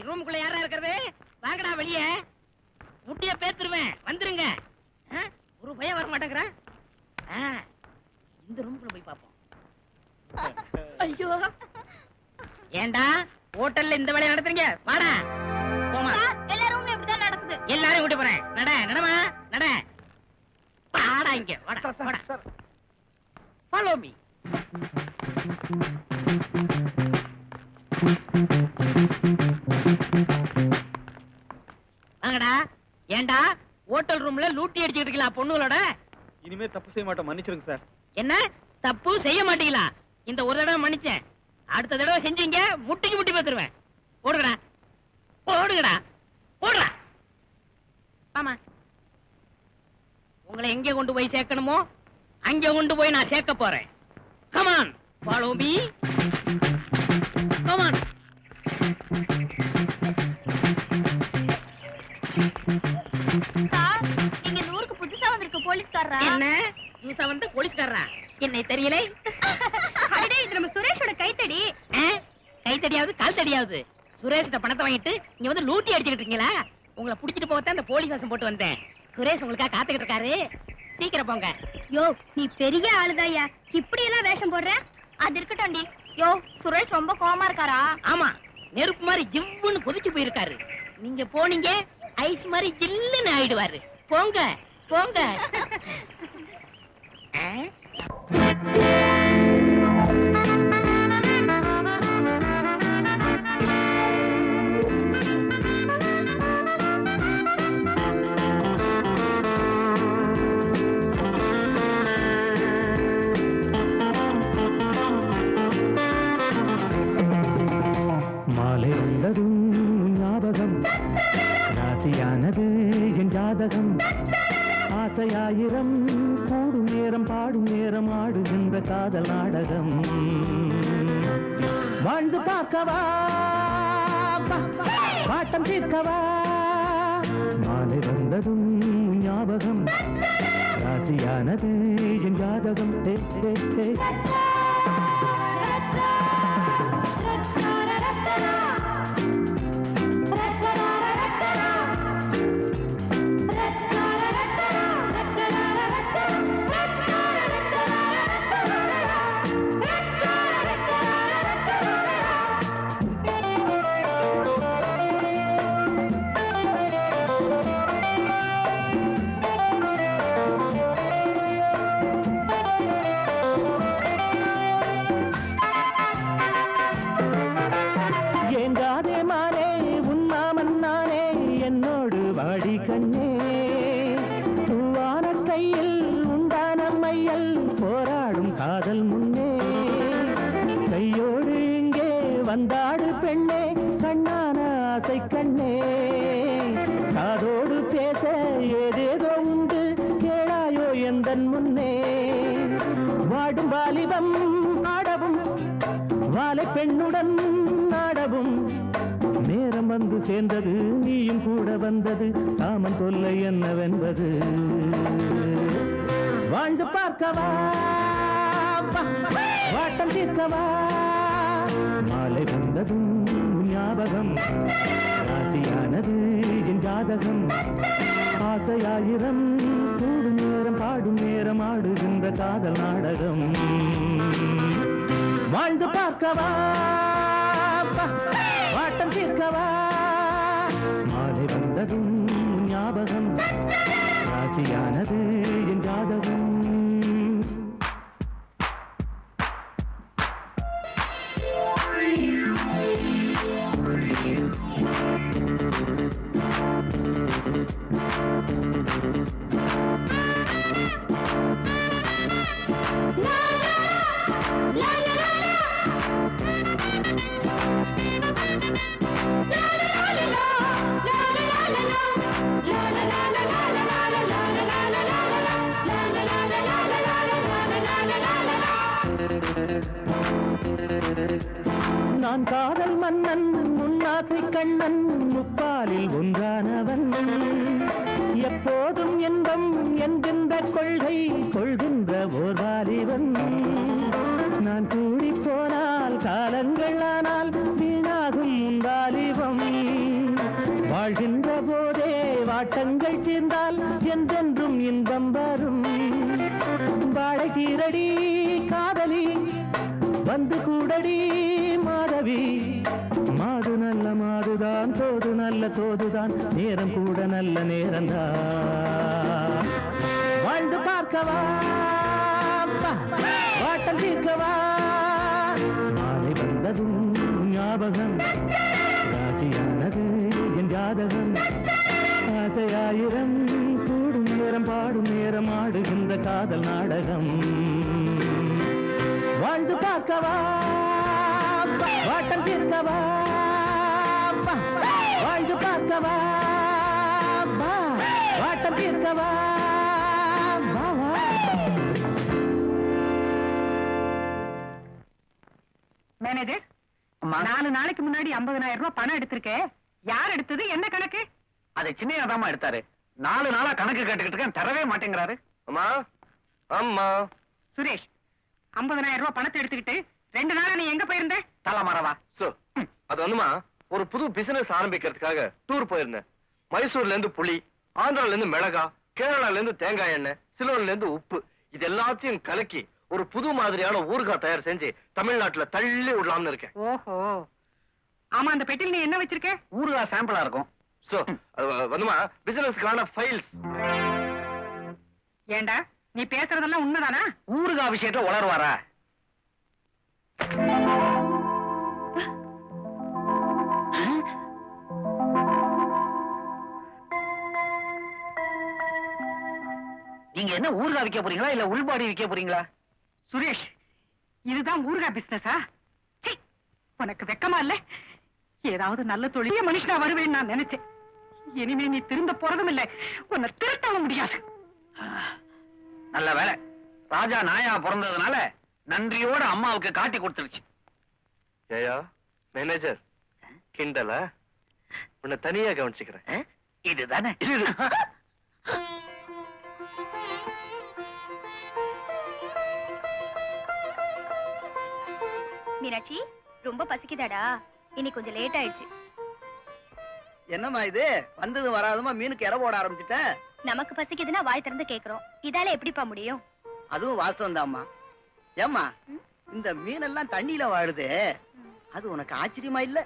ரூமுக்குள்ள யாரா இருக்கிறது? வாங்கடா வெளியே, முட்டிய பேத்துருவேன், வந்துருங்க. ஒரு பயம் வர மாட்டேங்கிறான். இந்த ரூமுக்குள்ள போய் பாப்போம். ஐயோ, ஏண்டா ஹோட்டல்ல இந்த வேலையை நடத்துறீங்க? வாடா போமா. எல்லா ரூம்லயும் இப்படிதான் நடக்குது. எல்லாரையும் கூட்டி போறேன். நட நடமா நட. வாடா இங்க வாடா வாடா. Follow me. வாங்கடா. ஏண்டா ஹோட்டல் ரூம்ல லூட்டி அடிச்சுட்டு இருக்கலாம் பொண்ணுகளோட? இனிமே தப்பு செய்ய மாட்டோம், மன்னிச்சிருங்க சார். என்ன தப்பு செய்ய மாட்டீங்களா? இந்த ஒரு தடவை மன்னிச்சேன், அடுத்த தடவை செஞ்சீங்க முட்டிக்கு முட்டி பேத்துருவேன். போடுங்கடா போடுங்கடா போடுறா. ஆமா, உங்களை எங்க கொண்டு போய் சேர்க்கணுமோ அங்க கொண்டு போய் நான் சேர்க்க போறேன். Come on follow me. கமான். இங்க இந்த ஊருக்கு புதுசா வந்திருக்க போலீஸ்காரரா? என்ன புதுசா வந்த போலீஸ்காரரா? என்னை தெரியல. அடடே, இது நம்ம சுரேஷோட கைத்தடி. கைத்தடியாவது கால் தடியாவது சுரேஷ் பணத்தை வாங்கிட்டு இங்க வந்து லூட்டி அடிச்சுக்கிட்டு இருக்கீங்களா? உங்களை புடிச்சிட்டு போகத்தான் இந்த போலீஸ் வேஷம் போட்டு வந்தேன். சுரேஷ் உங்களுக்காக காத்துக்கிட்டு இருக்காரு, சீக்கிரம் போங்க. யோ, நீ பெரிய ஆளுதாயா, இப்படி எல்லாம் வேஷம் போடுற? அது இருக்கட்டும்டி. யோ, சுரேஷ் ரொம்ப கோவமா இருக்காரா? ஆமா, நெருப்பு மாதிரி ஜிவ்வுன்னு கொதிச்சு போயிருக்காரு. நீங்க போனீங்க ஐஸ் மாதிரி ஜில்லுன்னு ஆயிடுவாரு. போங்க போங்க. மாலை வந்ததும் ஞாபகம், ராசியானது என் ஜாதகம். ஆசையாயிரம் கூடும் நேரம், பாடும் நேரம், ஆடுகின்ற காதல் நாடகம். வாழ்ந்து பார்க்கவா, பாட்டம் தீர்க்கவா. மாலை வந்ததும் ஞாபகம், ராசியானது என் ஜாதகம். வந்தாடு பெண்ணே கண்ணான ஆசை கண்ணே காதோடு பேச ஏதேதோ உண்டு கேளாயோ எந்தன் முன்னே வாடும் வாலிபம் ஆடவும் வாலை பெண்ணுடன் ஆடவும் நேரம் வந்து சேர்ந்தது நீயும் கூட வந்தது காமன் தொல்லை என்னவென்பது வாழ்ந்து பார்க்கவா வாட்டம் தீர்க்கவா மாலை வந்ததும் ஞாபகம் ராசியானது என் ஜாதகம் ஆசையாயிரம் கூடும் நேரம் பாடும் நேரம் ஆடுகின்ற காதல் நாடகம் வாழ்ந்து பார்க்கவா வாட்டம் தீர்க்கவா மாலை வந்ததும் ஞாபகம் ராசியானது என் ஜாதகம் நான் காதல் மன்னன் முன்னாசை கண்ணன் முப்பாலில் ஒன்றானவன் எப்போதும் இன்பம் என்கின்ற கொள்கை கொள்கின்ற ஓர் வாலிபன் நான் கூடி போனால் காலங்கள் ஆனால் வீணாகும் வாலிபம் வாழ்கின்ற போதே வாட்டங்கள் தீர்ந்தால் என்றென்றும் இன்பம் வரும் வாழைக்கீரடி காதலி வந்து கூடடி மாதவி மாது நல்ல மாதுதான் தோது நல்ல தோதுதான் நேரம் கூட நல்ல நேரம்தான் வாழ்ந்து பார்க்கவா வாட்டம் தீர்க்கவா மாலை வந்ததும் ஞாபகம் ராசியானது என் ஜாதகம் ஆசையாயிரம் கூடும் நேரம் பாடும் நேரம் ஆடுகின்ற காதல் நாடகம் வாழ்ந்து பார்க்கவா வாட்டம் தீர்க்கவா வாழ்ந்து பார்க்கவா வாட்டம் தீர்க்கவா மேனேஜர் 4 நாளைக்கு முன்னாடி 50,000 ரூபாய் பணம் எடுத்திருக்கேன். யார் எடுத்தது, என்ன கணக்கு? அதை சின்னையாதாமா எடுத்தாரு. 4 நாளா கணக்கு கேட்டுக்கிட்டு இருக்கேன், தரவே மாட்டேங்கிறாரு. அம்மா அம்மா சுரேஷ், 50,000 ரூபாய் பணத்தை எடுத்துக்கிட்டு 2 நாளா நீ எங்க போயிருந்த? தலமரவா. அது வந்துமா, ஒரு புது பிசினஸ் ஆரம்பிக்கிறதுக்காக டூர் போயிருந்தேன். மைசூர்ல இருந்து புளி, ஆந்திரால இருந்து மிளகா, கேரளால இருந்து தேங்காய் எண்ணெய், சிலோன்ல இருந்து உப்பு, இது எல்லாத்தையும் கலக்கி ஒரு புது மாதிரியான ஊறுகாய் தயார் செஞ்சு தமிழ்நாட்டுல தள்ளி விடலாம்னு இருக்கேன். ஓஹோ, ஆமா, அந்த பெட்டியில் நீ என்ன வச்சிருக்க? ஊறுகாய் சாம்பிளா இருக்கும். வந்துமா, பிசினஸ்க்கான ஃபைல்ஸ். ஏண்டா, நீ பேசுறதெல்லாம் உண்மைதானா? ஊறுகாய் விஷயத்துல உளருவாரா? நீங்க என்ன ஊறுகாய் விற்க போறீங்களா இல்ல உள்பாடி விற்க போறீங்களா? சுரேஷ், இதுதான் ஊறுகாய் பிசினஸா? உனக்கு வெக்கமா இல்ல? ஏதாவது நல்ல தொழில் மனுஷனா வருவேன்னு நான் நினைச்சேன். இனிமே நீ திரும்ப போறதும் இல்ல, உன்னை திருத்தவும் முடியாது. நல்ல வேலை, ராஜா நாயா பிறந்ததுனால நன்றியோட அம்மாவுக்கு காட்டி கொடுத்துருச்சு. ஏயா மேனேஜர், கிண்டல உன்னை தனியா கவனிச்சுக்கிறேன். இதுதானே மீனாட்சி, ரொம்ப பசிக்குதாடா? இன்னைக்கு கொஞ்சம் லேட் ஆயிடுச்சு. என்னம்மா இது, வந்தது வராதுமா மீனுக்கு இற போட ஆரம்பிச்சுட்டேன். நமக்கு பசிக்குதுன்னா வாய் திறந்து கேக்குறோம், இதால எப்படிப்பா முடியும்? அதுவும் வாஸ்தவம் தான்மா. ஏம்மா, இந்த மீனெல்லாம் தண்ணியில வாழுது, அது உனக்கு ஆச்சரியமா இல்ல?